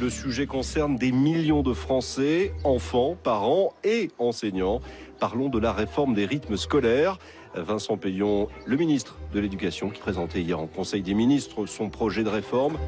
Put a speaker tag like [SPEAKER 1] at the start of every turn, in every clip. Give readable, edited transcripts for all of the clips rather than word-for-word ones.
[SPEAKER 1] Le sujet concerne des millions de Français, enfants, parents et enseignants. Parlons de la réforme des rythmes scolaires. Vincent Peillon, le ministre de l'Éducation, qui présentait hier en Conseil des ministres son projet de réforme.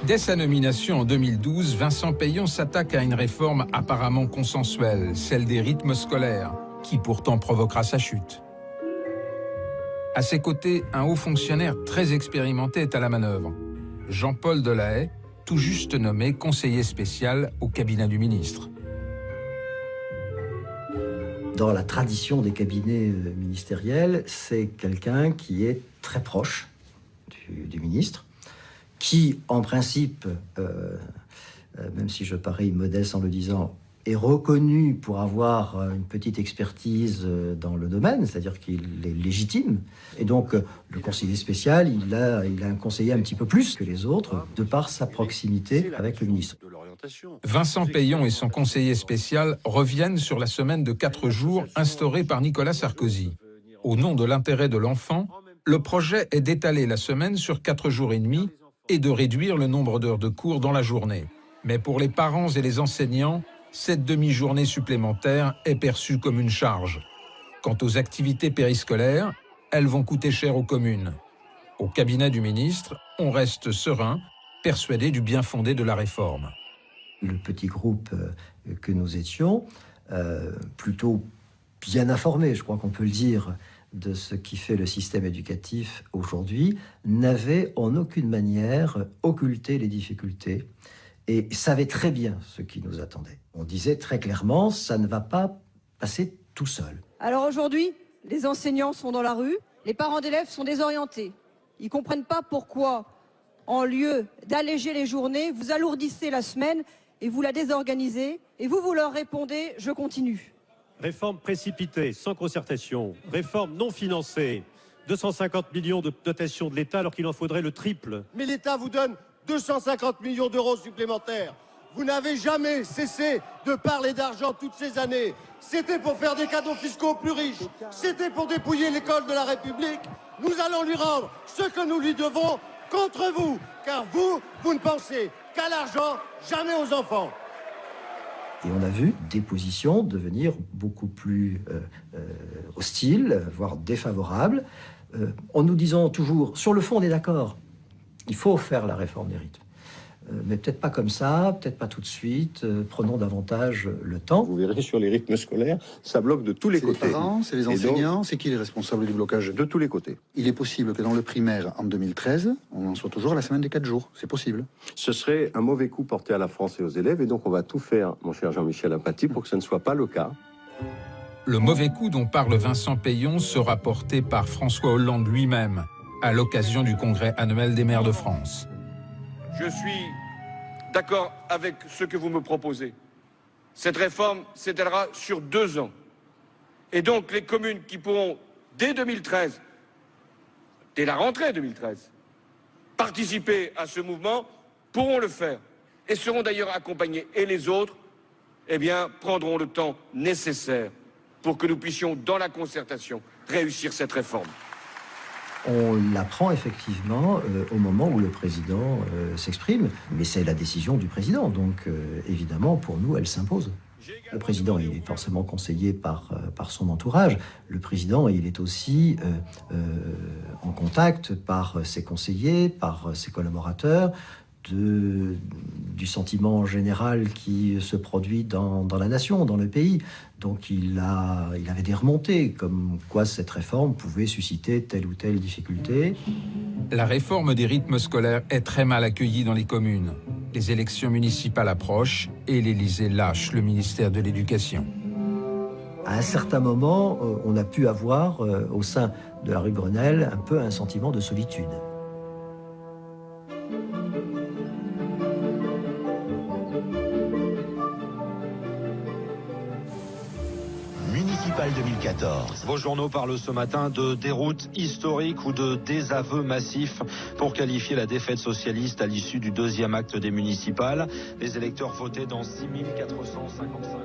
[SPEAKER 2] Dès sa nomination en 2012, Vincent Peillon s'attaque à une réforme apparemment consensuelle, celle des rythmes scolaires, qui pourtant provoquera sa chute. À ses côtés, un haut fonctionnaire très expérimenté est à la manœuvre. Jean-Paul Delahaye, tout juste nommé conseiller spécial au cabinet du ministre.
[SPEAKER 3] Dans la tradition des cabinets ministériels, c'est quelqu'un qui est très proche du ministre, qui, en principe, même si je parais modeste en le disant, est reconnu pour avoir une petite expertise dans le domaine, c'est-à-dire qu'il est légitime. Et donc, le conseiller spécial, il a un conseiller un petit peu plus que les autres, de par sa proximité avec le ministre.
[SPEAKER 2] Vincent Peillon et son conseiller spécial reviennent sur la semaine de 4 jours instaurée par Nicolas Sarkozy. Au nom de l'intérêt de l'enfant, le projet est d'étaler la semaine sur 4 jours et demi et de réduire le nombre d'heures de cours dans la journée. Mais pour les parents et les enseignants, cette demi-journée supplémentaire est perçue comme une charge. Quant aux activités périscolaires, elles vont coûter cher aux communes. Au cabinet du ministre, on reste serein, persuadé du bien fondé de la réforme.
[SPEAKER 3] Le petit groupe que nous étions, plutôt bien informé, je crois qu'on peut le dire, de ce qui fait le système éducatif aujourd'hui, n'avait en aucune manière occulté les difficultés et savait très bien ce qui nous attendait. On disait très clairement, ça ne va pas passer tout seul.
[SPEAKER 4] Alors aujourd'hui, les enseignants sont dans la rue, les parents d'élèves sont désorientés. Ils ne comprennent pas pourquoi, en lieu d'alléger les journées, vous alourdissez la semaine et vous la désorganisez, et vous leur répondez « je continue ».
[SPEAKER 5] Réforme précipitée, sans concertation, réforme non financée, 250 millions de dotation de l'État alors qu'il en faudrait le triple.
[SPEAKER 6] Mais l'État vous donne 250 millions d'euros supplémentaires. Vous n'avez jamais cessé de parler d'argent toutes ces années. C'était pour faire des cadeaux fiscaux aux plus riches. C'était pour dépouiller l'école de la République. Nous allons lui rendre ce que nous lui devons contre vous. Car vous ne pensez qu'à l'argent, jamais aux enfants.
[SPEAKER 3] Et on a vu des positions devenir beaucoup plus hostiles, voire défavorables, en nous disant toujours, sur le fond on est d'accord, il faut faire la réforme des rythmes. Mais peut-être pas comme ça, peut-être pas tout de suite, prenons davantage le temps.
[SPEAKER 7] Vous verrez sur les rythmes scolaires, ça bloque de tous les côtés.
[SPEAKER 8] C'est les parents, c'est les enseignants, c'est qui les responsables du blocage?
[SPEAKER 7] De tous les côtés.
[SPEAKER 8] Il est possible que dans le primaire, en 2013, on en soit toujours à la semaine des 4 jours. C'est possible.
[SPEAKER 7] Ce serait un mauvais coup porté à la France et aux élèves, et donc on va tout faire, mon cher Jean-Michel Apathy, pour que ce ne soit pas le cas.
[SPEAKER 2] Le mauvais coup dont parle Vincent Peillon sera porté par François Hollande lui-même, à l'occasion du congrès annuel des maires de France.
[SPEAKER 9] Je suis d'accord avec ce que vous me proposez. Cette réforme s'étalera sur 2 ans. Et donc les communes qui pourront, dès 2013, dès la rentrée 2013, participer à ce mouvement, pourront le faire. Et seront d'ailleurs accompagnées. Et les autres, eh bien, prendront le temps nécessaire pour que nous puissions, dans la concertation, réussir cette réforme.
[SPEAKER 3] On l'apprend effectivement au moment où le président s'exprime, mais c'est la décision du président, donc évidemment pour nous elle s'impose. Le président il est forcément conseillé par son entourage, le président il est aussi en contact par ses conseillers, par ses collaborateurs, du sentiment général qui se produit dans la nation, dans le pays. Donc il avait des remontées, comme quoi cette réforme pouvait susciter telle ou telle difficulté.
[SPEAKER 2] La réforme des rythmes scolaires est très mal accueillie dans les communes. Les élections municipales approchent et l'Élysée lâche le ministère de l'Éducation.
[SPEAKER 3] À un certain moment, on a pu avoir, au sein de la rue Grenelle, un peu un sentiment de solitude.
[SPEAKER 10] Municipal 2014.
[SPEAKER 11] Vos journaux parlent ce matin de déroute historique ou de désaveu massif pour qualifier la défaite socialiste à l'issue du 2e acte des municipales. Les électeurs votaient dans 6455.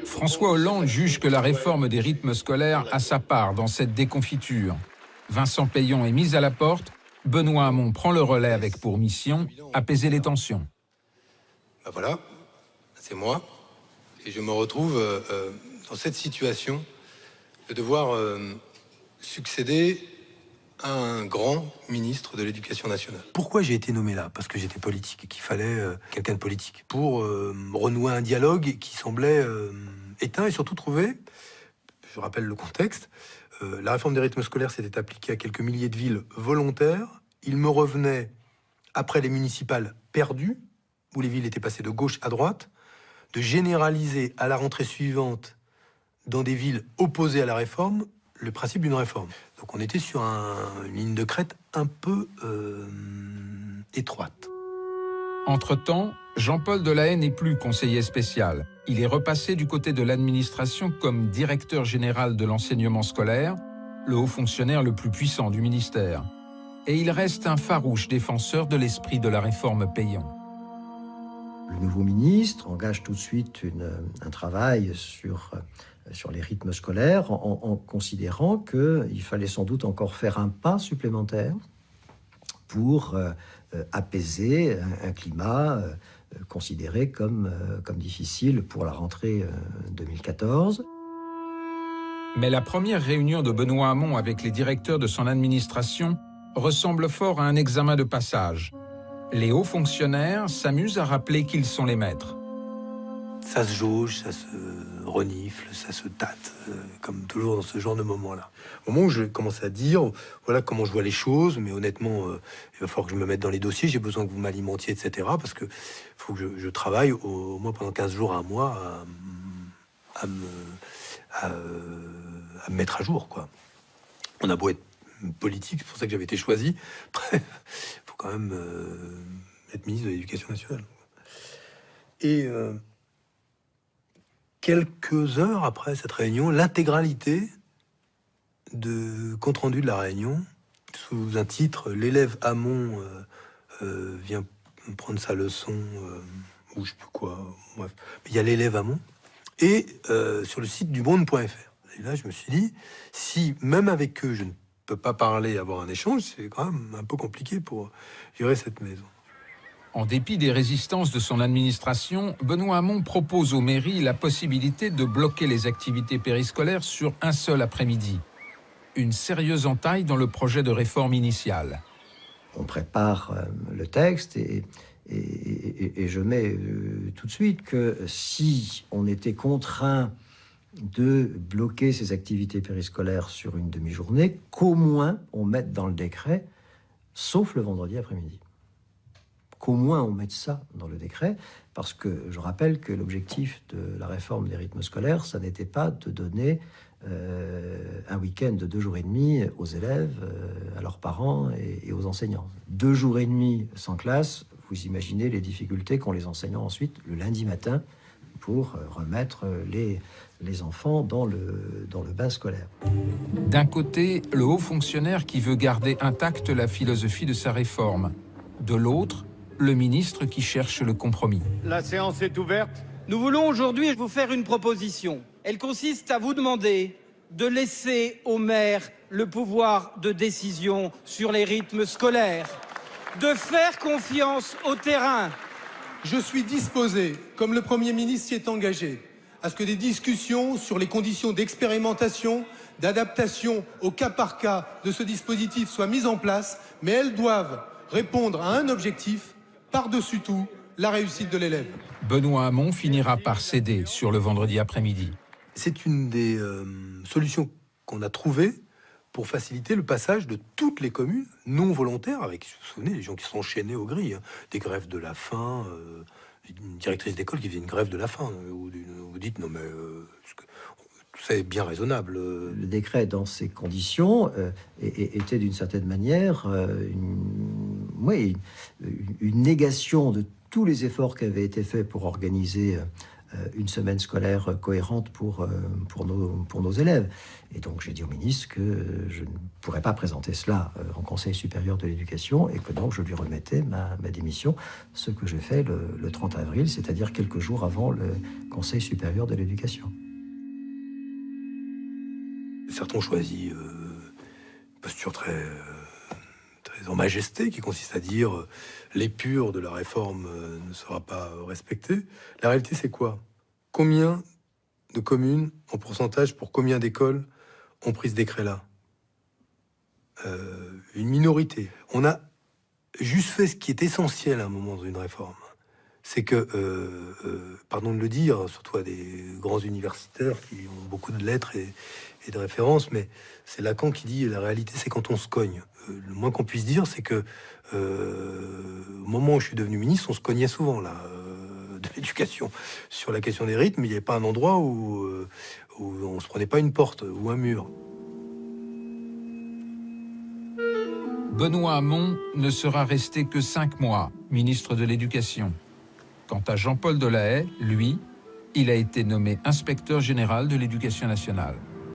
[SPEAKER 2] François Hollande juge que la réforme des rythmes scolaires a sa part dans cette déconfiture. Vincent Peillon est mis à la porte Benoît Hamon prend le relais avec pour mission apaiser les tensions.
[SPEAKER 12] Ben voilà, c'est moi. Et je me retrouve dans cette situation de devoir succéder à un grand ministre de l'Éducation nationale. Pourquoi j'ai été nommé là? Parce que j'étais politique et qu'il fallait quelqu'un de politique pour renouer un dialogue qui semblait éteint et surtout trouver, je rappelle le contexte, la réforme des rythmes scolaires s'était appliquée à quelques milliers de villes volontaires. Il me revenait, après les municipales perdues, où les villes étaient passées de gauche à droite, de généraliser à la rentrée suivante, dans des villes opposées à la réforme, le principe d'une réforme. Donc on était sur une ligne de crête un peu étroite.
[SPEAKER 2] Entre-temps, Jean-Paul Delahaye n'est plus conseiller spécial. Il est repassé du côté de l'administration comme directeur général de l'enseignement scolaire, le haut fonctionnaire le plus puissant du ministère. Et il reste un farouche défenseur de l'esprit de la réforme Peillon.
[SPEAKER 3] Le nouveau ministre engage tout de suite un travail sur les rythmes scolaires en considérant qu'il fallait sans doute encore faire un pas supplémentaire pour apaiser un climat considéré comme difficile pour la rentrée 2014.
[SPEAKER 2] Mais la première réunion de Benoît Hamon avec les directeurs de son administration ressemble fort à un examen de passage. Les hauts fonctionnaires s'amusent à rappeler qu'ils sont les maîtres.
[SPEAKER 12] Ça se jauge, ça se renifle, ça se tâte, comme toujours dans ce genre de moment-là. Au moment où je commence à dire, voilà comment je vois les choses, mais honnêtement, il va falloir que je me mette dans les dossiers, j'ai besoin que vous m'alimentiez, etc. Parce que faut que je travaille au moins pendant 15 jours à un mois à me mettre à jour, quoi. On a beau être politique, c'est pour ça que j'avais été choisi. Il faut quand même être ministre de l'Éducation nationale. Et quelques heures après cette réunion, l'intégralité de compte-rendu de la réunion, sous un titre « L'élève Hamon vient prendre sa leçon », ou je sais plus quoi, bref. Il y a l'élève Hamon, et sur le site du monde.fr. Et là, je me suis dit, si même avec eux, je ne peux pas parler, avoir un échange, c'est quand même un peu compliqué pour gérer cette maison.
[SPEAKER 2] En dépit des résistances de son administration, Benoît Hamon propose aux mairies la possibilité de bloquer les activités périscolaires sur un seul après-midi. Une sérieuse entaille dans le projet de réforme initiale.
[SPEAKER 3] On prépare le texte et je mets tout de suite que si on était contraint de bloquer ces activités périscolaires sur une demi-journée, qu'au moins on mette dans le décret, sauf le vendredi après-midi. Qu'au moins on mette ça dans le décret, parce que je rappelle que l'objectif de la réforme des rythmes scolaires, ça n'était pas de donner un week-end de 2 jours et demi aux élèves, à leurs parents et aux enseignants. 2 jours et demi sans classe, vous imaginez les difficultés qu'ont les enseignants ensuite, le lundi matin, pour remettre les enfants dans le bain scolaire.
[SPEAKER 2] D'un côté, le haut fonctionnaire qui veut garder intacte la philosophie de sa réforme. De l'autre, le ministre qui cherche le compromis.
[SPEAKER 13] La séance est ouverte.
[SPEAKER 14] Nous voulons aujourd'hui vous faire une proposition. Elle consiste à vous demander de laisser aux maires le pouvoir de décision sur les rythmes scolaires, de faire confiance au terrain.
[SPEAKER 15] Je suis disposé, comme le Premier ministre s'y est engagé, à ce que des discussions sur les conditions d'expérimentation, d'adaptation au cas par cas de ce dispositif soient mises en place, mais elles doivent répondre à un objectif, par-dessus tout, la réussite de l'élève.
[SPEAKER 2] Benoît Hamon finira par céder sur le vendredi après-midi.
[SPEAKER 12] C'est une des solutions qu'on a trouvées pour faciliter le passage de toutes les communes non volontaires, avec, vous vous souvenez, les gens qui sont enchaînés aux grilles, hein, des grèves de la faim, une directrice d'école qui faisait une grève de la faim. Vous dites, non mais tout ça est bien raisonnable.
[SPEAKER 3] Le décret, dans ces conditions, était d'une certaine manière une négation de tous les efforts qui avaient été faits pour organiser une semaine scolaire cohérente pour nos élèves. Et donc j'ai dit au ministre que je ne pourrais pas présenter cela en Conseil supérieur de l'éducation et que donc je lui remettais ma démission, ce que j'ai fait le 30 avril, c'est-à-dire quelques jours avant le Conseil supérieur de l'éducation.
[SPEAKER 12] Certains ont choisi une posture très en majesté, qui consiste à dire l'épure de la réforme ne sera pas respectée. La réalité, c'est quoi? Combien de communes, en pourcentage, pour combien d'écoles ont pris ce décret-là? Une minorité. On a juste fait ce qui est essentiel à un moment dans une réforme. C'est que, pardon de le dire, surtout à des grands universitaires qui ont beaucoup de lettres et de références, mais c'est Lacan qui dit la réalité, c'est quand on se cogne. Le moins qu'on puisse dire, c'est que au moment où je suis devenu ministre, on se cognait souvent là, de l'éducation sur la question des rythmes. Il n'y avait pas un endroit où on se prenait pas une porte ou un mur.
[SPEAKER 2] Benoît Hamon ne sera resté que 5 mois, ministre de l'Éducation. Quant à Jean-Paul Delahaye, lui, il a été nommé inspecteur général de l'Éducation nationale.